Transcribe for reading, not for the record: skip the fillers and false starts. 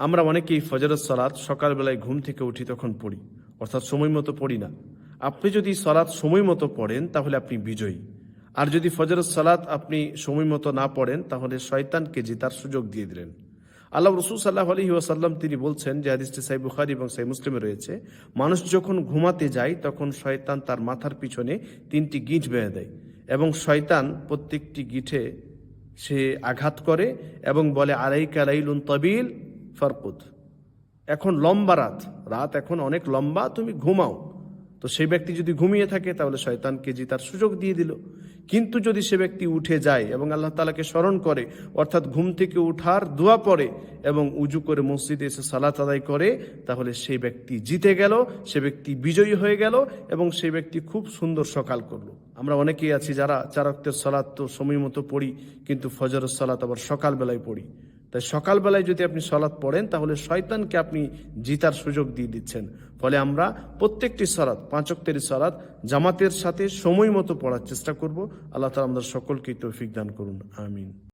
আমরা অনেকেই ফজরের সালাত সকালবেলায় ঘুম থেকে উঠি তখন পড়ি, অর্থাৎ সময় মতো পড়ি না। আপনি যদি সালাত সময় মতো পড়েন তাহলে আপনি বিজয়ী। আর যদি ফজরের সালাত আপনি সময় মতো না পড়েন তাহলে শয়তানকে জেতার সুযোগ দিয়ে দিলেন। আল্লাহ রসুল সাল্লাহ আলহি ওয়াসাল্লাম তিনি বলছেন, যে হাদিসটি সহিহ বুখারী এবং সহিহ মুসলিমে রয়েছে, মানুষ যখন ঘুমাতে যায় তখন শয়তান তার মাথার পিছনে 3টি গিঁঠ বেঁধে দেয় এবং শয়তান প্রত্যেকটি গিঁঠে সে আঘাত করে এবং বলে, আলাইকা লাইলুন তাবিল ফারকুদ, এখন লম্বা রাত, এখন অনেক লম্বা, তুমি ঘুমাও। তো সেই ব্যক্তি যদি ঘুমিয়ে থাকে তাহলে শয়তানকে জেতার সুযোগ দিয়ে দিল। কিন্তু যদি সে ব্যক্তি উঠে যায় এবং আল্লাহ তাআলাকে স্মরণ করে, অর্থাৎ ঘুম থেকে উঠার দোয়া পড়ে এবং উজু করে মসজিদে এসে সালাত আদায় করে, তাহলে সেই ব্যক্তি জিতে গেল, সে ব্যক্তি বিজয়ী হয়ে গেল এবং সেই ব্যক্তি খুব সুন্দর সকাল করলো। আমরা অনেকেই আছি যারা 4 ওয়াক্তের সালাত তো সময় মতো পড়ি, কিন্তু ফজরের সালাত আবার সকালবেলায় পড়ি। তাই সকালবেলায় যদি আপনি সালাত পড়েন তাহলে শয়তানকে আপনি জিতার সুযোগ দিয়ে দিচ্ছেন। ফলে আমরা প্রত্যেকটি সালাত, 5 ওয়াক্তের সালাত জামাতের সাথে সময় মতো পড়ার চেষ্টা করব। আল্লাহ তাআলা আমাদের সকলকে তৌফিক দান করুন, আমিন।